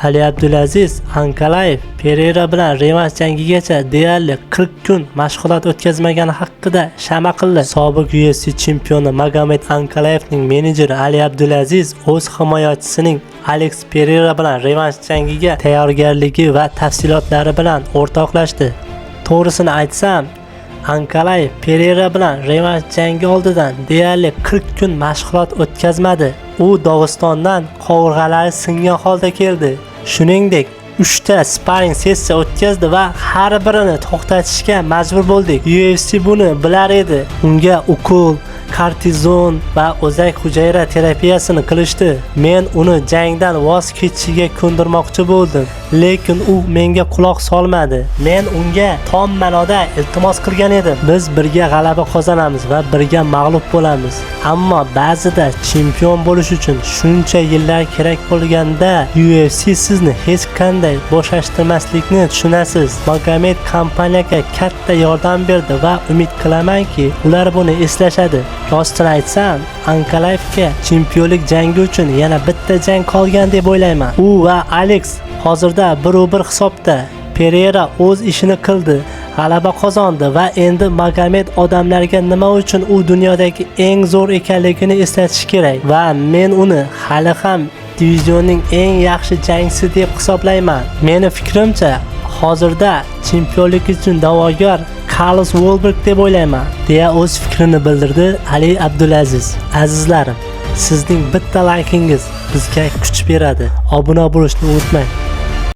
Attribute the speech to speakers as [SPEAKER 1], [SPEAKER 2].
[SPEAKER 1] Ali Abdulaziz Ankalaev Pereira bilan revansh jangigacha deyarli 40 kun mashg'ulot o'tkazmagani haqida shama qildi. Sobiq UFC chempioni Magomed Ankalaevning menejeri Ali Abdulaziz o'z himoyachisining Alex Pereira bilan revansh jangiga tayyorgarligi va tafsilotlari bilan o'rtoqlashdi. To'g'risini aytsam, Ankalaev Pereira bilan revansh jangi oldidan deyarli 40 kun mashg'ulot o'tkazmadi. U Dog'istondan qovurg'alari singan holda keldi. Shuningdek, 3 ta sparring sessiya o'tkazdi va har birini to'xtatishga majbur bo'ldik. UFC buni bilar edi. Unga ukol, kortizon va o'zak hujayra terapiyasini qilishdi. Men uni jangdan voz kechishiga ko'ndirmoqchi bo'ldim, lekin u menga quloq solmadi. Men unga tom ma'noda iltimos qilgan edim. Biz birga g'alaba qozonamiz va birga mag'lub bo'lamiz. Ammo ba'zida chempion bo'lish uchun shuncha yillar kerak bo'lganda UFC sizni hech qanday bo'shashtirmaslikni tushunasiz. Magomed kompaniyaga katta yordam berdi va umid qilamanki, ular buni eslashadi. Rostini aytsam, Ankalaevga chempionlik jangi uchun yana bitta jang qolgan deb o'ylayman. U va Alex hozirda 1-1 hisobda. Pereira o'z ishini qildi, g'alaba qozondi va endi Magomed odamlarga nima uchun u dunyodagi eng zo'r ekanligini eslatish kerak va men uni hali ham divizionning eng yaxshi jangchisi deb hisoblayman. Meni fikrimcha, hozirda chempionlik uchun da'vogar Carlos Wolberg deb o'ylayman, deya o'z fikrini bildirdi Ali Abdulaziz. Azizlarim, sizning bitta laykingiz bizga kuch beradi. Obuna bo'lishni unutmang.